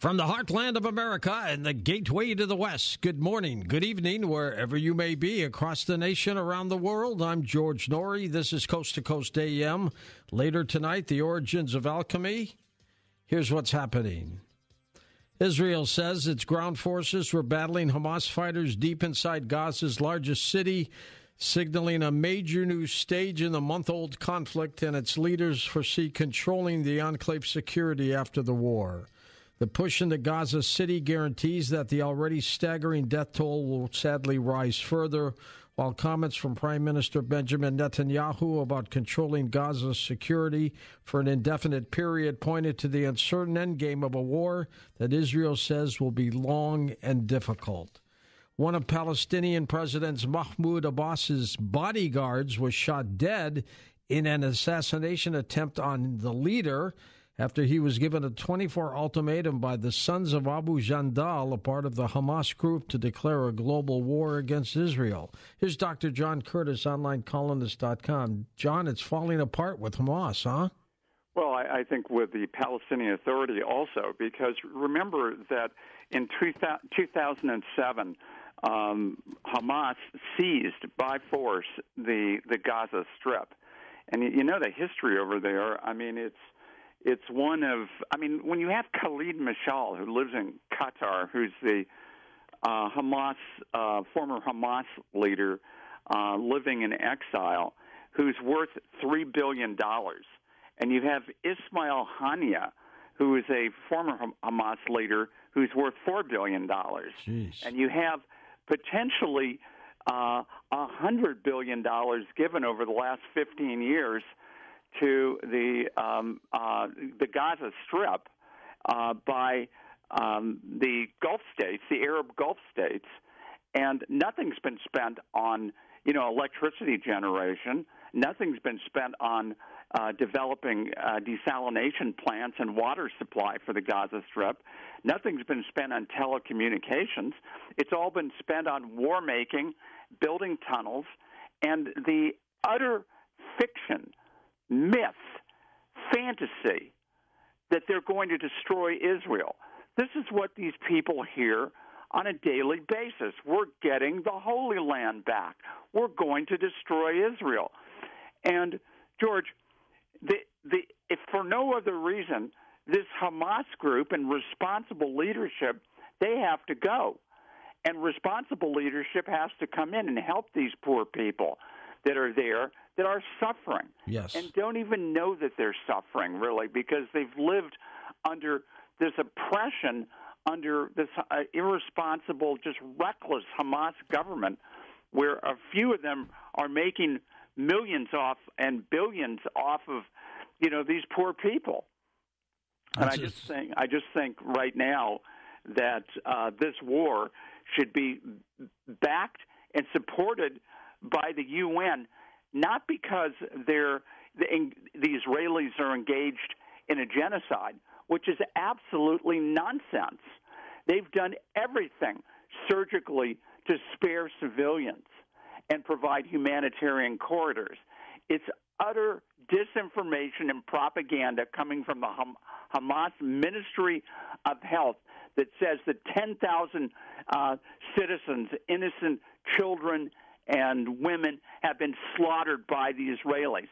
From the heartland of America and the gateway to the West, good morning, good evening, wherever you may be across the nation, around the world. I'm George Norrie. This is Coast to Coast AM. Later tonight, the origins of alchemy. Here's what's happening. Israel says its ground forces were battling Hamas fighters deep inside Gaza's largest city, signaling a major new stage in the month-old conflict, and its leaders foresee controlling the enclave's security after the war. The push into Gaza City guarantees that the already staggering death toll will sadly rise further, while comments from Prime Minister Benjamin Netanyahu about controlling Gaza's security for an indefinite period pointed to the uncertain endgame of a war that Israel says will be long and difficult. One of Palestinian President Mahmoud Abbas's bodyguards was shot dead in an assassination attempt on the leader after he was given a 24-hour ultimatum by the Sons of Abu Jandal, a part of the Hamas group, to declare a global war against Israel. Here's Dr. John Curtis, onlinecolumnist.com. John, it's falling apart with Hamas, huh? Well, I think with the Palestinian Authority also, because remember that in 2007, Hamas seized by force the Gaza Strip. And you know the history over there. I mean, it's one of, when you have Khalid Mashal, who lives in Qatar, who's the former Hamas leader living in exile, who's worth $3 billion. And you have Ismail Haniyeh, who is a former Hamas leader, who's worth $4 billion. Jeez. And you have potentially $100 billion given over the last 15 years to the Gaza Strip by the Gulf states, the Arab Gulf states, and nothing's been spent on electricity generation. Nothing's been spent on developing desalination plants and water supply for the Gaza Strip. Nothing's been spent on telecommunications. It's all been spent on war making, building tunnels, and the utter fiction, myth, fantasy that they're going to destroy Israel. This is what these people hear on a daily basis. We're getting the Holy Land back. We're going to destroy Israel. And, George, if for no other reason, this Hamas group and responsible leadership, they have to go. And responsible leadership has to come in and help these poor people that are there that are suffering. Yes. And don't even know that they're suffering, really, because they've lived under this oppression, under this irresponsible, just reckless Hamas government, where a few of them are making millions off and billions off of, these poor people. And I just think right now that this war should be backed and supported by the UN, not because the Israelis are engaged in a genocide, which is absolutely nonsense. They've done everything surgically to spare civilians and provide humanitarian corridors. It's utter disinformation and propaganda coming from the Hamas Ministry of Health that says that 10,000 citizens, innocent children and women, have been slaughtered by the Israelis.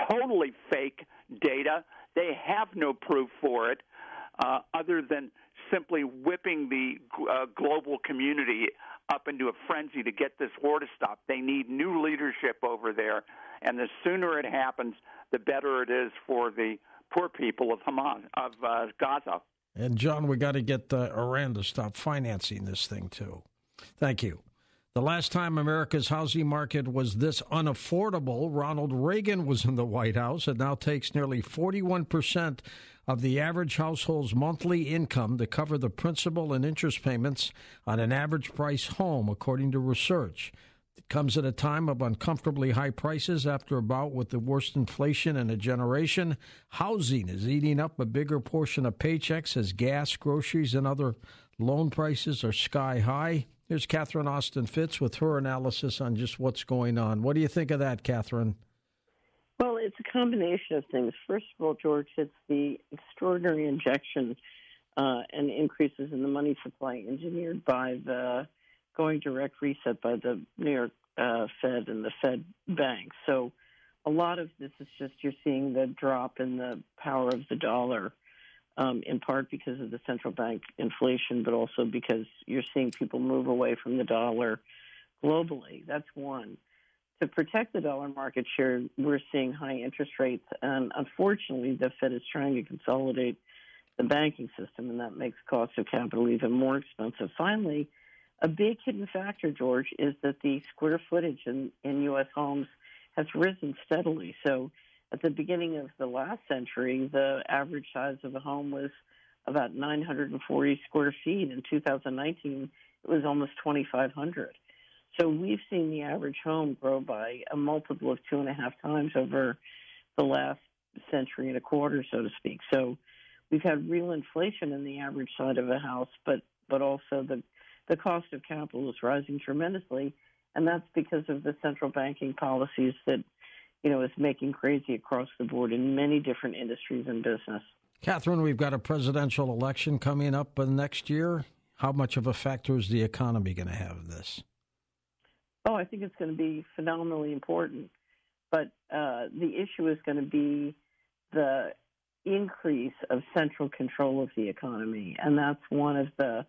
Totally fake data. They have no proof for it other than simply whipping the global community up into a frenzy to get this war to stop. They need new leadership over there, and the sooner it happens, the better it is for the poor people of Gaza. And, John, we got to get Iran to stop financing this thing, too. Thank you. The last time America's housing market was this unaffordable, Ronald Reagan was in the White House. It now takes nearly 41% of the average household's monthly income to cover the principal and interest payments on an average price home, according to research. It comes at a time of uncomfortably high prices after a bout with the worst inflation in a generation. Housing is eating up a bigger portion of paychecks as gas, groceries, and other loan prices are sky high. Here's Catherine Austin Fitz with her analysis on just what's going on. What do you think of that, Catherine? Well, it's a combination of things. First of all, George, it's the extraordinary injection and increases in the money supply engineered by the going direct reset by the New York Fed and the Fed banks. So a lot of this is just you're seeing the drop in the power of the dollar, in part because of the central bank inflation, but also because you're seeing people move away from the dollar globally. That's one. To protect the dollar market share, we're seeing high interest rates, and unfortunately, the Fed is trying to consolidate the banking system, and that makes cost of capital even more expensive. Finally, a big hidden factor, George, is that the square footage in U.S. homes has risen steadily. So at the beginning of the last century, the average size of a home was about 940 square feet. In 2019, it was almost 2,500. So we've seen the average home grow by a multiple of 2.5 times over the last century and a quarter, so to speak. So we've had real inflation in the average side of a house, but also the cost of capital is rising tremendously, and that's because of the central banking policies that, is making crazy across the board in many different industries and business. Catherine, we've got a presidential election coming up next year. How much of a factor is the economy going to have in this? Oh, I think it's going to be phenomenally important. But the issue is going to be the increase of central control of the economy, and that's one of the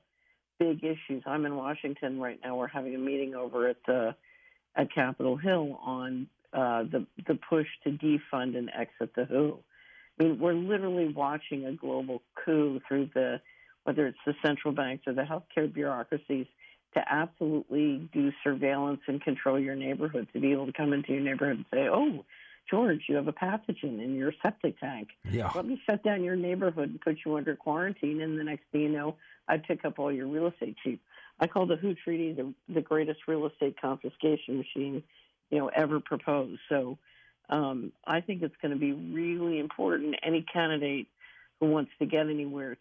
big issues. I'm in Washington right now. We're having a meeting over at Capitol Hill on the push to defund and exit the WHO. I mean, we're literally watching a global coup through whether it's the central banks or the healthcare bureaucracies, to absolutely do surveillance and control your neighborhood, to be able to come into your neighborhood and say, oh, George, you have a pathogen in your septic tank. Yeah. Let me shut down your neighborhood and put you under quarantine, and the next thing you know, I pick up all your real estate cheap. I call the WHO Treaty the greatest real estate confiscation machine, ever proposed. So I think it's going to be really important, any candidate who wants to get anywhere,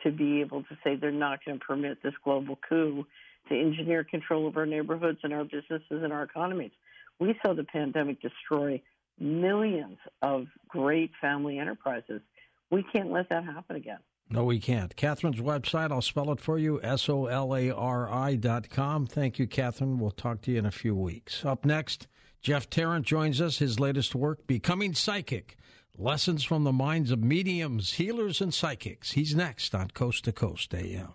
to be able to say they're not going to permit this global coup to engineer control of our neighborhoods and our businesses and our economies. We saw the pandemic destroy millions of great family enterprises. We can't let that happen again. No, we can't. Catherine's website, I'll spell it for you, solari.com. Thank you, Catherine. We'll talk to you in a few weeks. Up next, Jeff Tarrant joins us. His latest work, Becoming Psychic, Lessons from the Minds of Mediums, Healers, and Psychics. He's next on Coast to Coast AM.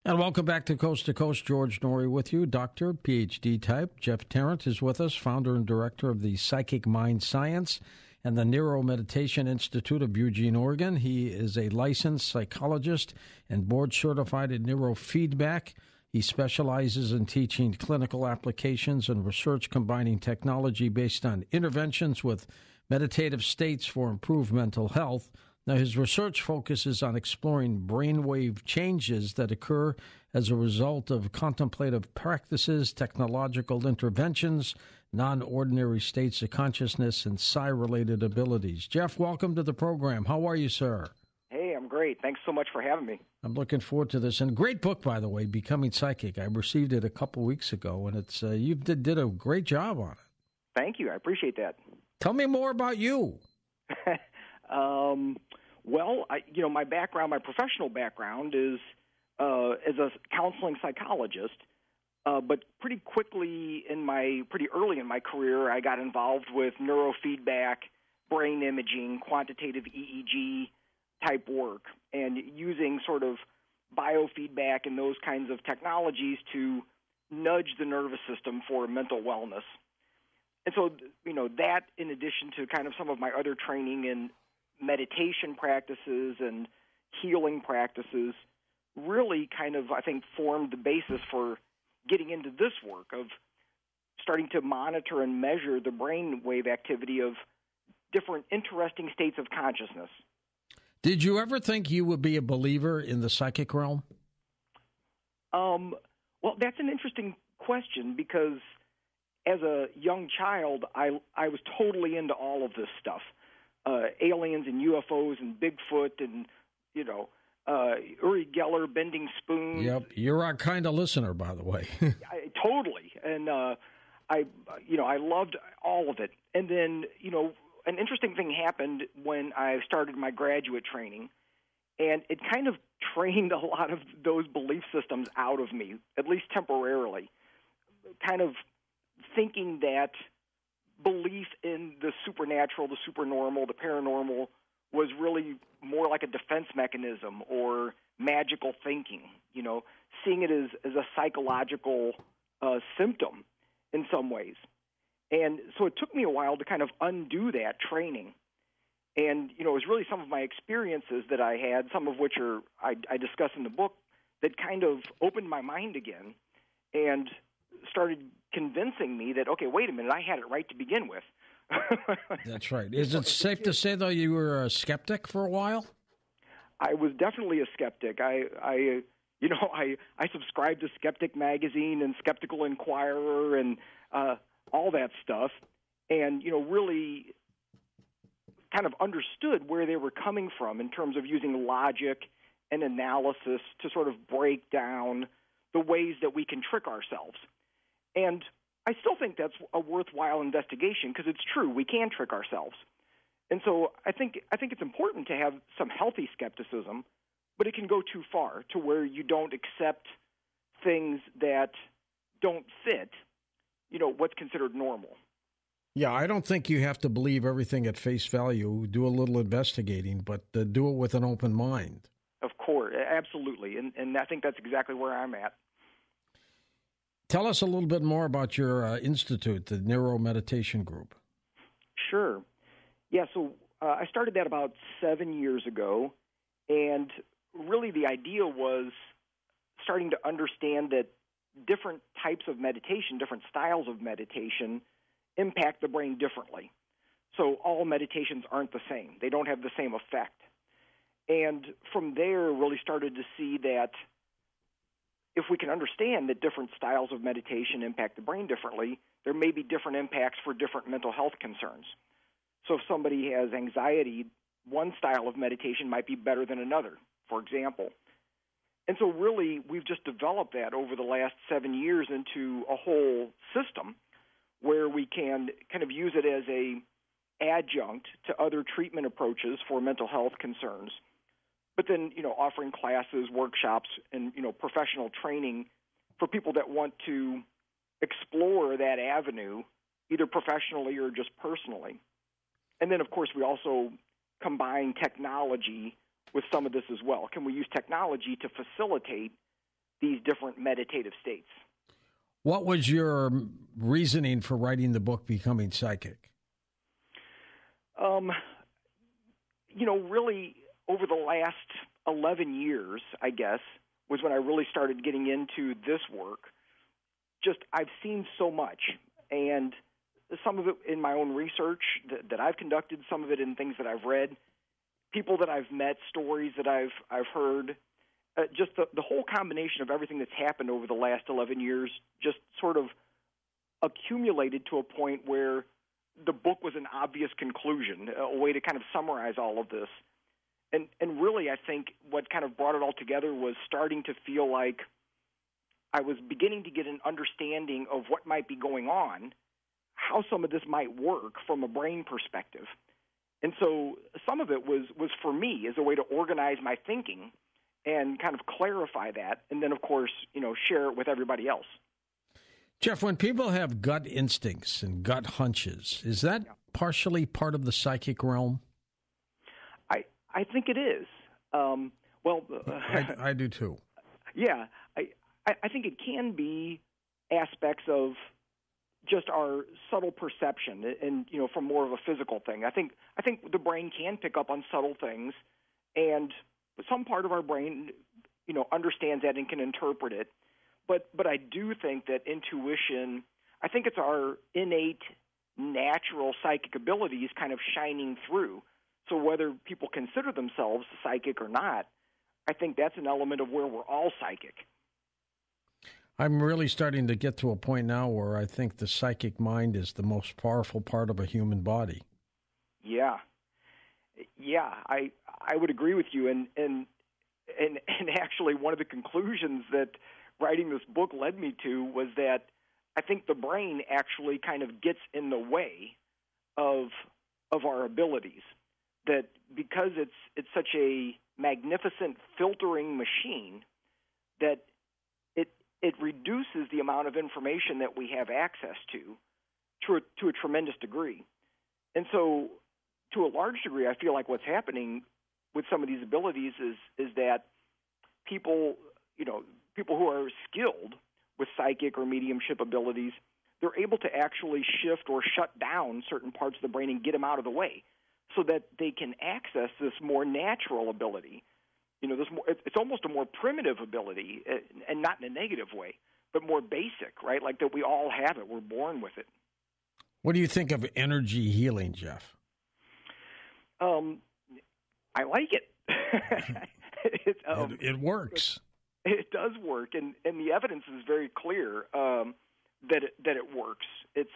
And welcome back to Coast. George Norrie with you. Doctor, PhD type. Jeff Tarrant is with us, founder and director of the Psychic Mind Science and the Neuro Meditation Institute of Eugene, Oregon. He is a licensed psychologist and board-certified in neurofeedback. He specializes in teaching clinical applications and research combining technology based on interventions with meditative states for improved mental health. Now, his research focuses on exploring brainwave changes that occur as a result of contemplative practices, technological interventions, non-ordinary states of consciousness, and psi-related abilities. Jeff, welcome to the program. How are you, sir? Hey, I'm great. Thanks so much for having me. I'm looking forward to this. And great book, by the way, Becoming Psychic. I received it a couple weeks ago, and it's you did a great job on it. Thank you. I appreciate that. Tell me more about you. Well, my background, my professional background is as a counseling psychologist. But pretty early in my career, I got involved with neurofeedback, brain imaging, quantitative EEG type work, and using sort of biofeedback and those kinds of technologies to nudge the nervous system for mental wellness. And so, that in addition to kind of some of my other training in meditation practices and healing practices really kind of, I think, formed the basis for getting into this work of starting to monitor and measure the brainwave activity of different interesting states of consciousness. Did you ever think you would be a believer in the psychic realm? Well, that's an interesting question because as a young child, I was totally into all of this stuff. Aliens and UFOs and Bigfoot and, Uri Geller bending spoons. Yep, you're our kind of listener, by the way. Totally. And, I loved all of it. And then, an interesting thing happened when I started my graduate training. And it kind of trained a lot of those belief systems out of me, at least temporarily, kind of thinking that belief in the supernatural, the supernormal, the paranormal was really more like a defense mechanism or magical thinking, seeing it as a psychological symptom in some ways. And so it took me a while to kind of undo that training. And, it was really some of my experiences that I had, some of which I discuss in the book, that kind of opened my mind again and started convincing me that, okay, wait a minute, I had it right to begin with. That's right. Is it safe to say, though, you were a skeptic for a while? I was definitely a skeptic. I subscribed to Skeptic Magazine and Skeptical Inquirer and all that stuff, and, really kind of understood where they were coming from in terms of using logic and analysis to sort of break down the ways that we can trick ourselves. And I still think that's a worthwhile investigation because it's true, we can trick ourselves. And so I think it's important to have some healthy skepticism, but it can go too far to where you don't accept things that don't fit, what's considered normal. Yeah, I don't think you have to believe everything at face value. Do a little investigating, but do it with an open mind. Of course, absolutely. And I think that's exactly where I'm at. Tell us a little bit more about your institute, the Neuro Meditation Group. Sure. Yeah, so I started that about 7 years ago, and really the idea was starting to understand that different types of meditation, different styles of meditation, impact the brain differently. So all meditations aren't the same. They don't have the same effect. And from there, really started to see that if we can understand that different styles of meditation impact the brain differently, there may be different impacts for different mental health concerns. So if somebody has anxiety, one style of meditation might be better than another, for example. And so really, we've just developed that over the last 7 years into a whole system where we can kind of use it as a adjunct to other treatment approaches for mental health concerns. But then, offering classes, workshops, and, professional training for people that want to explore that avenue, either professionally or just personally. And then, of course, we also combine technology with some of this as well. Can we use technology to facilitate these different meditative states? What was your reasoning for writing the book, Becoming Psychic? Really, over the last 11 years, I guess, was when I really started getting into this work. Just, I've seen so much, and some of it in my own research that I've conducted, some of it in things that I've read, people that I've met, stories that I've heard, just the whole combination of everything that's happened over the last 11 years just sort of accumulated to a point where the book was an obvious conclusion, a way to kind of summarize all of this. And really, I think what kind of brought it all together was starting to feel like I was beginning to get an understanding of what might be going on, how some of this might work from a brain perspective. And so some of it was for me as a way to organize my thinking and kind of clarify that, and then, of course, share it with everybody else. Jeff, when people have gut instincts and gut hunches, is that partially part of the psychic realm? I think it is. I do too. Yeah, I think it can be aspects of just our subtle perception, and from more of a physical thing. I think the brain can pick up on subtle things, and some part of our brain, understands that and can interpret it. But I do think that intuition, I think it's our innate, natural psychic abilities kind of shining through. So whether people consider themselves psychic or not, I think that's an element of where we're all psychic. I'm really starting to get to a point now where I think the psychic mind is the most powerful part of a human body. Yeah, I would agree with you, and actually one of the conclusions that writing this book led me to was that I think the brain actually kind of gets in the way of our abilities. That because it's such a magnificent filtering machine that it reduces the amount of information that we have access to a tremendous degree. And so, to a large degree, I feel like what's happening with some of these abilities is that people who are skilled with psychic or mediumship abilities, they're able to actually shift or shut down certain parts of the brain and get them out of the way so that they can access this more natural ability. It's almost a more primitive ability, and not in a negative way, but more basic, right? Like that we all have it. We're born with it. What do you think of energy healing, Jeff? I like it. It works. It does work, and the evidence is very clear that it works. It's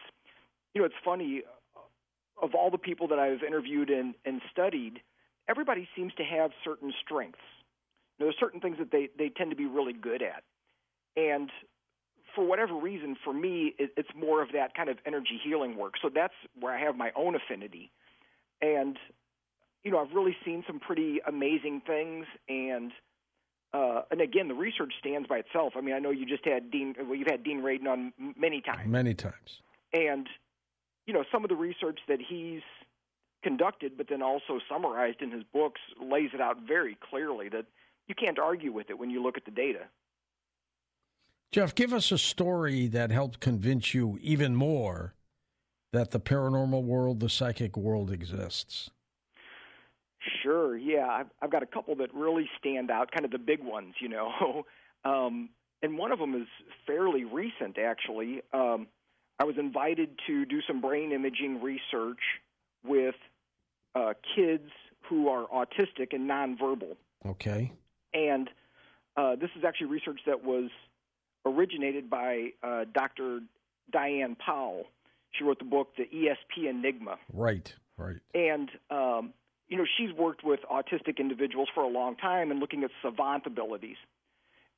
funny. Of all the people that I've interviewed and studied, everybody seems to have certain strengths. There's certain things that they tend to be really good at. And for whatever reason, for me, it's more of that kind of energy healing work. So that's where I have my own affinity. And, I've really seen some pretty amazing things. And again, the research stands by itself. I mean, I know you just had you've had Dean Radin on many times. Many times. And, some of the research that he's conducted, but then also summarized in his books, lays it out very clearly that you can't argue with it when you look at the data. Jeff, give us a story that helped convince you even more that the paranormal world, the psychic world exists. Sure, yeah. I've got a couple that really stand out, kind of the big ones, and one of them is fairly recent, actually. I was invited to do some brain imaging research with kids who are autistic and nonverbal. Okay. And this is actually research that was originated by Dr. Diane Powell. She wrote the book, The ESP Enigma. Right. And, she's worked with autistic individuals for a long time and looking at savant abilities.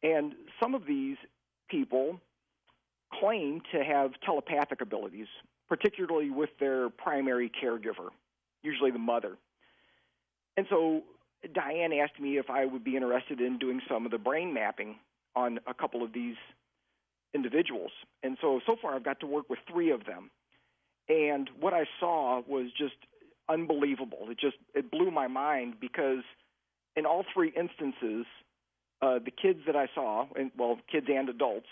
And some of these people claim to have telepathic abilities, particularly with their primary caregiver, usually the mother. And so Diane asked me if I would be interested in doing some of the brain mapping on a couple of these individuals. And so far I've got to work with 3 of them. And what I saw was just unbelievable. It blew my mind because in all 3 instances, the kids that I saw, kids and adults,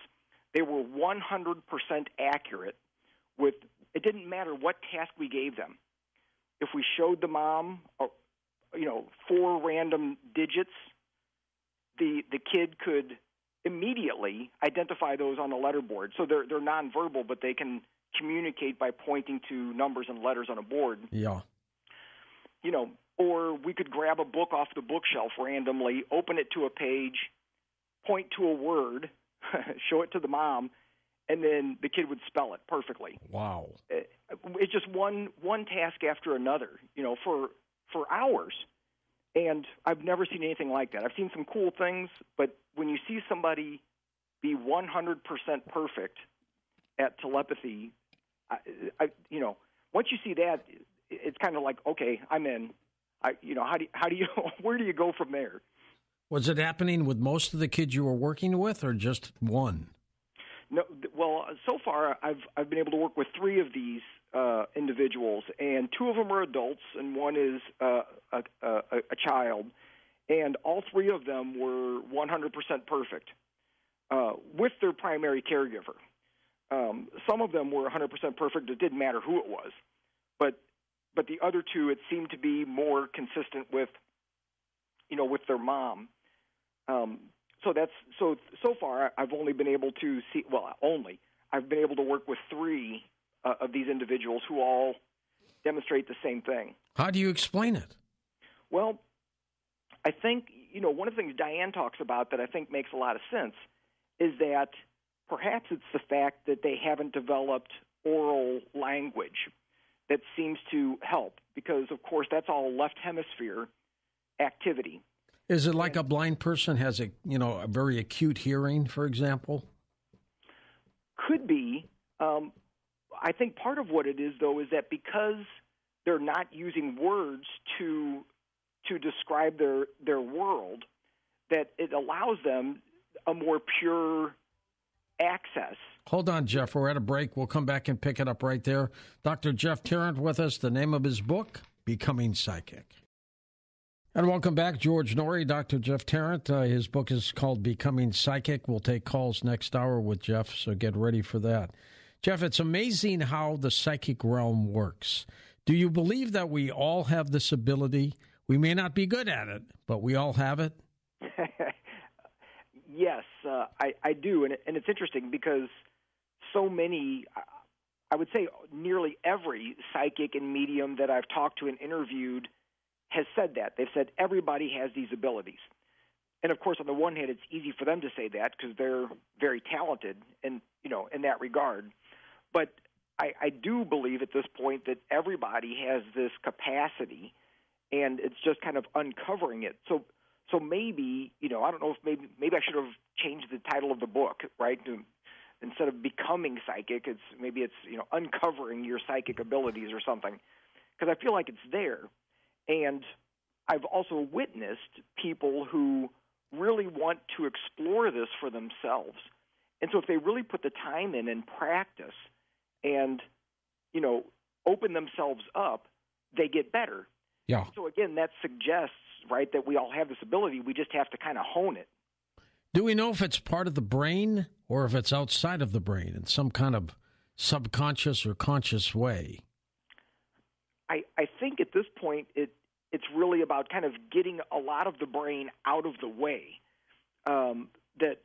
they were 100% accurate with, it didn't matter what task we gave them. If we showed the mom, 4 random digits, the kid could immediately identify those on the letterboard. So they're nonverbal, but they can communicate by pointing to numbers and letters on a board. Yeah. Or we could grab a book off the bookshelf randomly, open it to a page, point to a word, show it to the mom, and then the kid would spell it perfectly. Wow. It's just one task after another, for hours. And I've never seen anything like that. I've seen some cool things, but when you see somebody be 100% perfect at telepathy, once you see that, it's kind of like, okay, I'm in. Where do you go from there? Was it happening with most of the kids you were working with, or just one? No, well, so far I've been able to work with 3 of these individuals, and 2 of them are adults, and one is a child, and all 3 of them were 100% perfect with their primary caregiver. Some of them were 100% perfect. It didn't matter who it was, but the other 2, it seemed to be more consistent with, with their mom. So far, I've only been able to see. I've been able to work with 3 of these individuals who all demonstrate the same thing. How do you explain it? Well, I think one of the things Diane talks about that I think makes a lot of sense is that perhaps it's the fact that they haven't developed oral language that seems to help, because of course that's all left hemisphere activity. Is it like a blind person has a very acute hearing, for example? Could be. I think part of what it is, though, is that because they're not using words to to describe their world, that it allows them a more pure access. Hold on, Jeff. We're at a break. We'll come back and pick it up right there. Dr. Jeff Tarrant with us. The name of his book, Becoming Psychic. And welcome back, George Norrie, Dr. Jeff Tarrant. His book is called Becoming Psychic. We'll take calls next hour with Jeff, so get ready for that. Jeff, it's amazing how the psychic realm works. Do you believe that we all have this ability? We may not be good at it, but we all have it? Yes, I do. And it's interesting because so many, I would say nearly every psychic and medium that I've talked to and interviewed has said that. They've said everybody has these abilities. And, of course, on the one hand, it's easy for them to say that because they're very talented in that regard. But I do believe at this point that everybody has this capacity, and it's just kind of uncovering it. So maybe, I don't know if maybe I should have changed the title of the book, right? Instead of becoming psychic, it's uncovering your psychic abilities or something, because I feel like it's there. And I've also witnessed people who really want to explore this for themselves. And so if they really put the time in and practice and, open themselves up, they get better. Yeah. So again, that suggests, right, that we all have this ability. We just have to kind of hone it. Do we know if it's part of the brain or if it's outside of the brain in some kind of subconscious or conscious way? I think at this point it's really about kind of getting a lot of the brain out of the way. That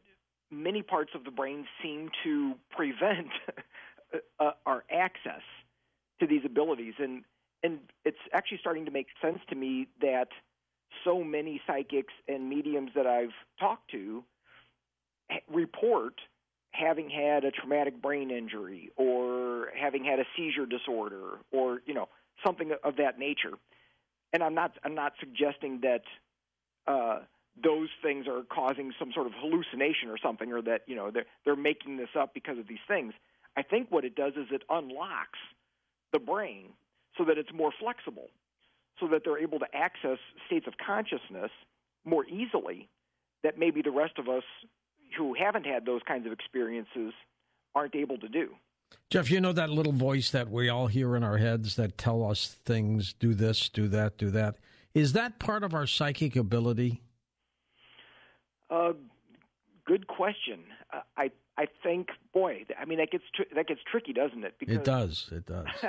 many parts of the brain seem to prevent our access to these abilities. And it's actually starting to make sense to me that so many psychics and mediums that I've talked to report having had a traumatic brain injury or having had a seizure disorder or, something of that nature. And I'm not suggesting that those things are causing some sort of hallucination or something, or that they're making this up because of these things. I think what it does is it unlocks the brain so that it's more flexible, so that they're able to access states of consciousness more easily that maybe the rest of us who haven't had those kinds of experiences aren't able to do. Jeff, that little voice that we all hear in our heads that tell us things, do this, do that, do that. Is that part of our psychic ability? Good question. I think, boy, that gets tricky, doesn't it? Because, it does.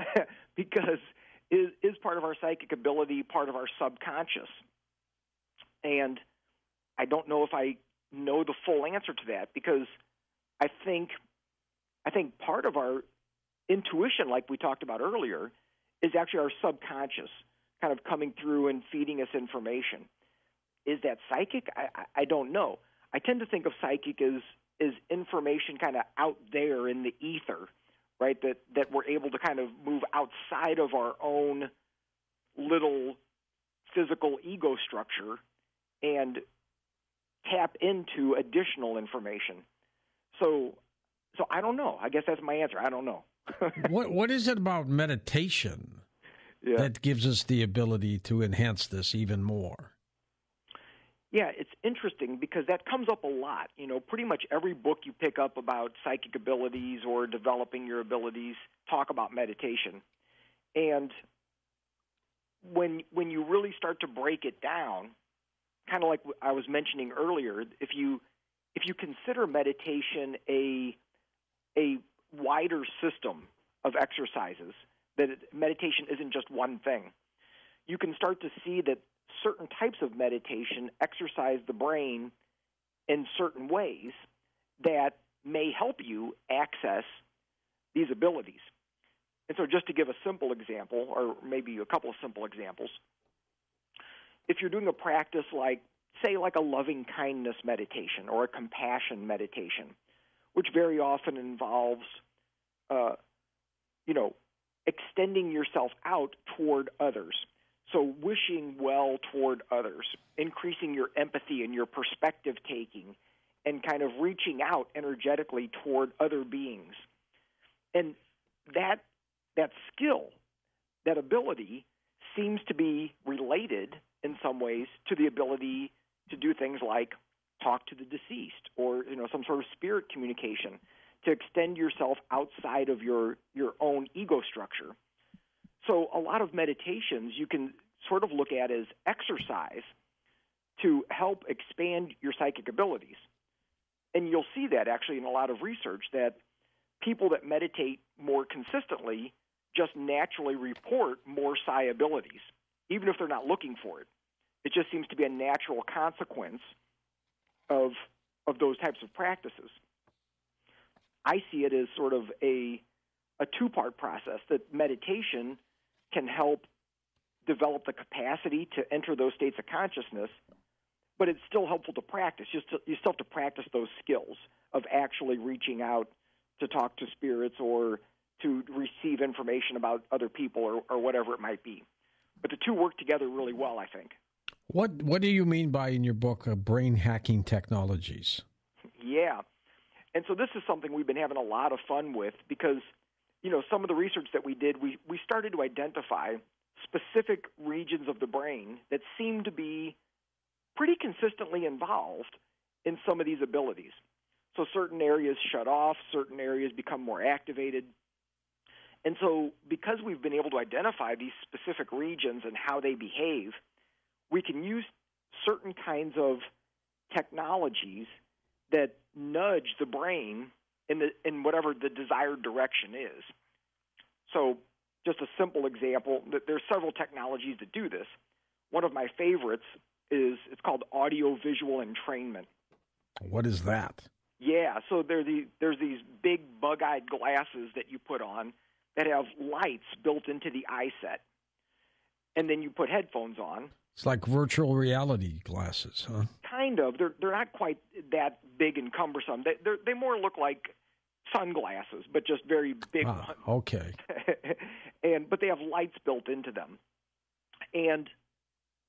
because is part of our psychic ability part of our subconscious? And I don't know if I know the full answer to that, because I think part of our intuition, like we talked about earlier, is actually our subconscious kind of coming through and feeding us information. Is that psychic? I don't know. I tend to think of psychic as information kind of out there in the ether, right, that we're able to kind of move outside of our own little physical ego structure and tap into additional information. So I don't know. I guess that's my answer. I don't know. What is it about meditation that gives us the ability to enhance this even more? Yeah, it's interesting because that comes up a lot. Pretty much every book you pick up about psychic abilities or developing your abilities talk about meditation. And when you really start to break it down, kind of like I was mentioning earlier, if you consider meditation a wider system of exercises, that meditation isn't just one thing, you can start to see that certain types of meditation exercise the brain in certain ways that may help you access these abilities. And so just to give a simple example, or maybe a couple of simple examples, if you're doing a practice like a loving kindness meditation or a compassion meditation, which very often involves, extending yourself out toward others. So wishing well toward others, increasing your empathy and your perspective taking, and kind of reaching out energetically toward other beings. And that skill, that ability, seems to be related in some ways to the ability to do things like talk to the deceased or some sort of spirit communication, to extend yourself outside of your own ego structure. So a lot of meditations you can sort of look at as exercise to help expand your psychic abilities. And you'll see that actually in a lot of research, that people that meditate more consistently just naturally report more psi abilities, even if they're not looking for it. It just seems to be a natural consequence of those types of practices. I see it as sort of a two-part process, that meditation can help develop the capacity to enter those states of consciousness, but it's still helpful to practice. You still have to practice those skills of actually reaching out to talk to spirits or to receive information about other people or whatever it might be. But the two work together really well, I think. What do you mean by, in your book, brain hacking technologies? Yeah. And so this is something we've been having a lot of fun with because, some of the research that we did, we started to identify specific regions of the brain that seem to be pretty consistently involved in some of these abilities. So certain areas shut off, certain areas become more activated. And so because we've been able to identify these specific regions and how they behave, we can use certain kinds of technologies that nudge the brain in whatever the desired direction is. So just a simple example, there's several technologies that do this. One of my favorites it's called audio-visual entrainment. What is that? Yeah, so there's these big bug-eyed glasses that you put on that have lights built into the eye set. And then you put headphones on. It's like virtual reality glasses, huh? Kind of. They're not quite that big and cumbersome. They more look like sunglasses, but just very big ones. Okay. But they have lights built into them. And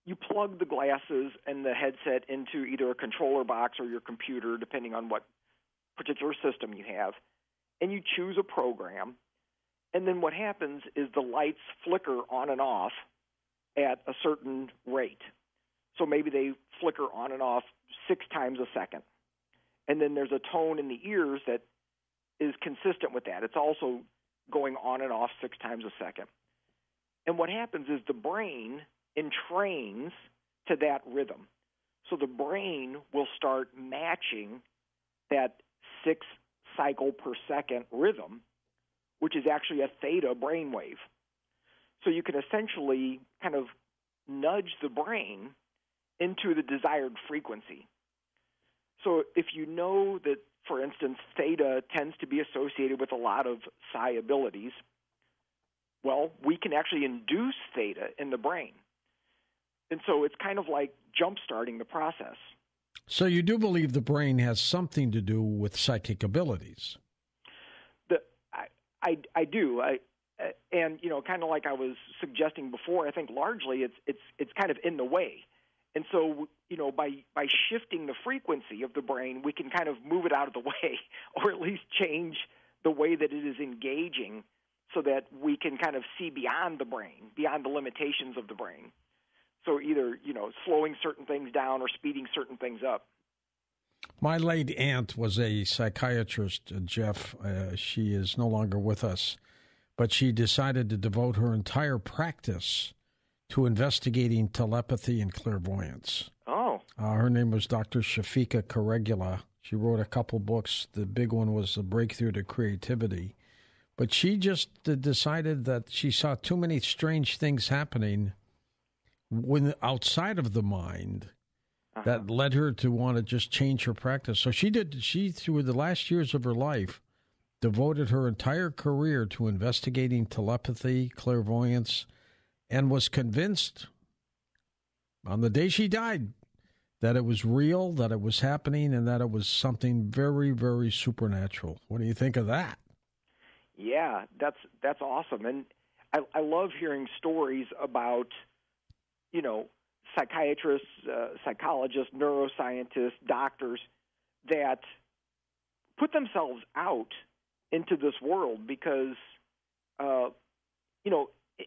you plug the glasses and the headset into either a controller box or your computer, depending on what particular system you have, and you choose a program. And then what happens is the lights flicker on and off at a certain rate. So maybe they flicker on and off 6 times a second. And then there's a tone in the ears that is consistent with that. It's also going on and off 6 times a second. And what happens is the brain entrains to that rhythm. So the brain will start matching that 6 cycle per second rhythm, which is actually a theta brainwave. So you can essentially kind of nudge the brain into the desired frequency. So if you know that, for instance, theta tends to be associated with a lot of psi abilities, well, we can actually induce theta in the brain. And so it's kind of like jump-starting the process. So you do believe the brain has something to do with psychic abilities? I do. And kind of like I was suggesting before, I think largely it's kind of in the way. And so, by shifting the frequency of the brain, we can kind of move it out of the way, or at least change the way that it is engaging, so that we can kind of see beyond the brain, beyond the limitations of the brain. So either, slowing certain things down or speeding certain things up. My late aunt was a psychiatrist, Jeff. She is no longer with us, but she decided to devote her entire practice to investigating telepathy and clairvoyance. Oh. Her name was Dr. Shafika Caregula. She wrote a couple books. The big one was A Breakthrough to Creativity. But she just decided that she saw too many strange things happening outside of the mind that led her to want to just change her practice. So she through the last years of her life, devoted her entire career to investigating telepathy, clairvoyance, and was convinced on the day she died that it was real, that it was happening, and that it was something very, very supernatural. What do you think of that? Yeah, that's awesome. And I love hearing stories about, psychiatrists, psychologists, neuroscientists, doctors that put themselves out into this world because,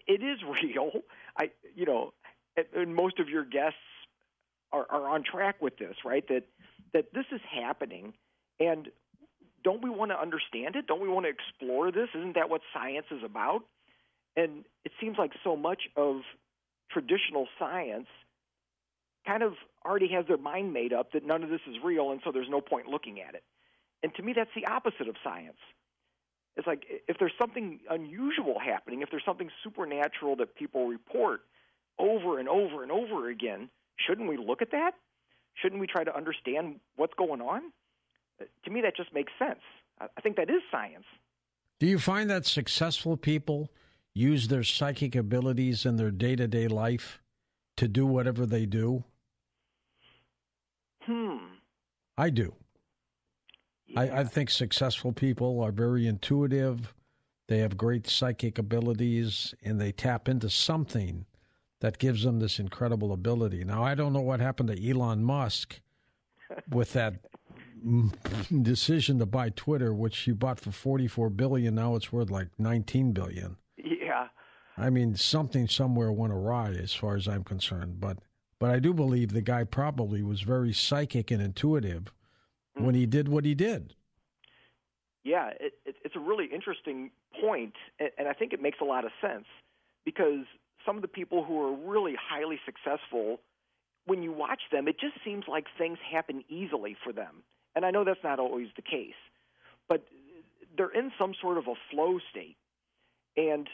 it is real. and most of your guests are on track with this, right? That this is happening, and don't we want to understand it? Don't we want to explore this? Isn't that what science is about? And it seems like so much of traditional science kind of already has their mind made up that none of this is real, and so there's no point looking at it. And to me, that's the opposite of science. It's like if there's something unusual happening, if there's something supernatural that people report over and over and over again, shouldn't we look at that? Shouldn't we try to understand what's going on? To me, that just makes sense. I think that is science. Do you find that successful people use their psychic abilities in their day-to-day life to do whatever they do? I do. Yeah. I think successful people are very intuitive. They have great psychic abilities, and they tap into something that gives them this incredible ability. Now, I don't know what happened to Elon Musk with that decision to buy Twitter, which he bought for $44 billion. Now it's worth like $19 billion. Yeah. I mean, something somewhere went awry as far as I'm concerned. But I do believe the guy probably was very psychic and intuitive when he did what he did. Yeah, it's a really interesting point, and I think it makes a lot of sense because some of the people who are really highly successful, when you watch them, it just seems like things happen easily for them. And I know that's not always the case, but they're in some sort of a flow state, and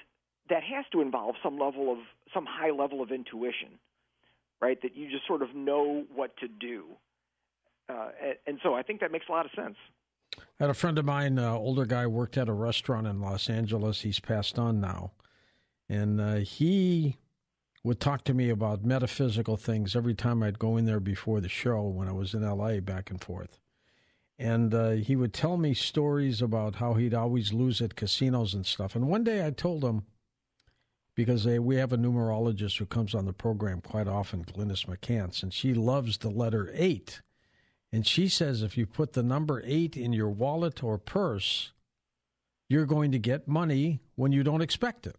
that has to involve some high level of intuition, right? That you just sort of know what to do. And so I think that makes a lot of sense. I had a friend of mine, older guy, worked at a restaurant in Los Angeles. He's passed on now. And he would talk to me about metaphysical things every time I'd go in there before the show when I was in L.A. back and forth. And he would tell me stories about how he'd always lose at casinos and stuff. And one day I told him, because we have a numerologist who comes on the program quite often, Glynis McCants, and she loves the letter 8. And she says if you put the number 8 in your wallet or purse, you're going to get money when you don't expect it.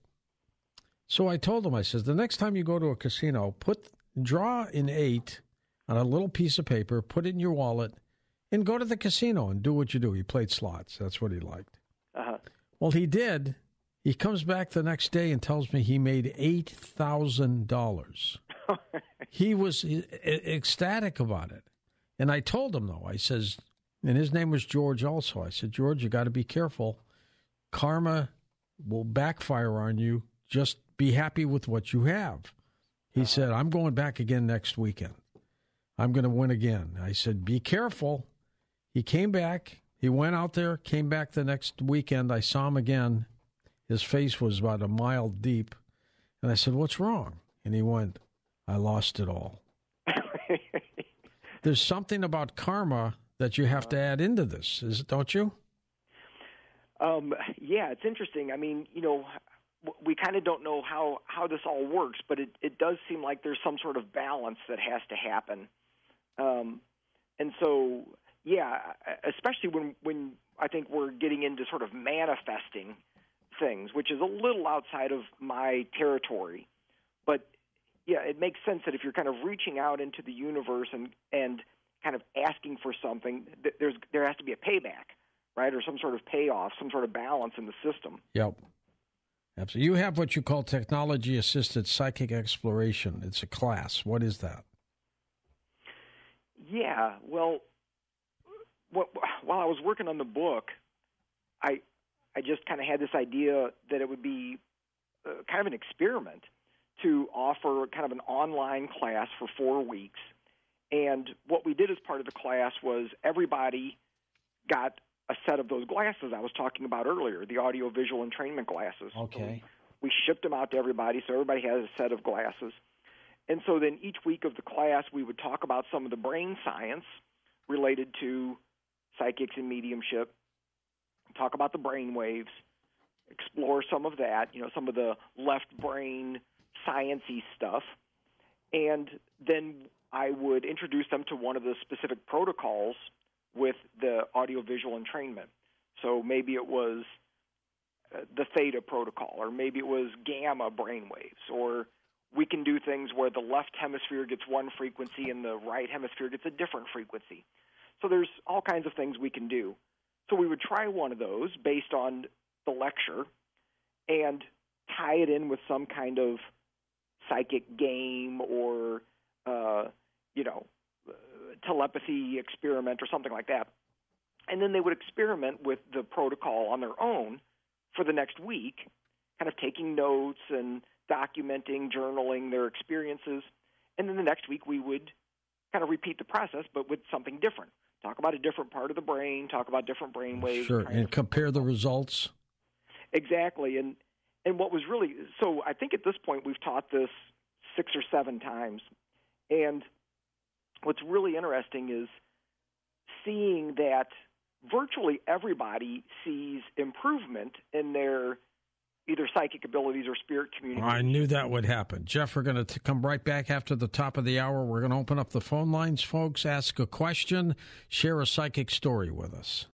So I told him, I says, the next time you go to a casino, draw an 8 on a little piece of paper, put it in your wallet, and go to the casino and do what you do. He played slots. That's what he liked. Uh-huh. Well, he did. He comes back the next day and tells me he made $8,000. He was ecstatic about it. And I told him, though, I says, and his name was George also. I said, George, you got to be careful. Karma will backfire on you. Just be happy with what you have. He said, I'm going back again next weekend. I'm going to win again. I said, be careful. He came back. He went out there, came back the next weekend. I saw him again. His face was about a mile deep. And I said, what's wrong? And he went, I lost it all. There's something about karma that you have to add into this, don't you? Yeah, it's interesting. I mean, we kind of don't know how this all works, but it does seem like there's some sort of balance that has to happen. And so, yeah, especially when I think we're getting into sort of manifesting things, which is a little outside of my territory. But, yeah, it makes sense that if you're kind of reaching out into the universe and kind of asking for something, there has to be a payback, right, or some sort of payoff, some sort of balance in the system. Yep. Absolutely. You have what you call technology-assisted psychic exploration. It's a class. What is that? Yeah, well, while I was working on the book, I just kind of had this idea that it would be kind of an experiment to offer kind of an online class for 4 weeks. And what we did as part of the class was everybody got a set of those glasses I was talking about earlier, the audio-visual entrainment glasses. Okay. So we shipped them out to everybody, so everybody has a set of glasses. And so then each week of the class, we would talk about some of the brain science related to psychics and mediumship, talk about the brain waves, explore some of that, some of the left brain science-y stuff. And then I would introduce them to one of the specific protocols with the audio-visual entrainment. So maybe it was the theta protocol, or maybe it was gamma brainwaves, or we can do things where the left hemisphere gets one frequency and the right hemisphere gets a different frequency. So there's all kinds of things we can do. So we would try one of those based on the lecture and tie it in with some kind of psychic game or, telepathy experiment or something like that. And then they would experiment with the protocol on their own for the next week, kind of taking notes and documenting, journaling their experiences. And then the next week we would kind of repeat the process, but with something different. Talk about a different part of the brain, talk about different brain waves. Sure, and compare the results. Exactly. And what was really, so I think at this point we've taught this 6 or 7 times. And what's really interesting is seeing that virtually everybody sees improvement in their either psychic abilities or spirit communication. I knew that would happen. Jeff, we're going to come right back after the top of the hour. We're going to open up the phone lines, folks. Ask a question, share a psychic story with us.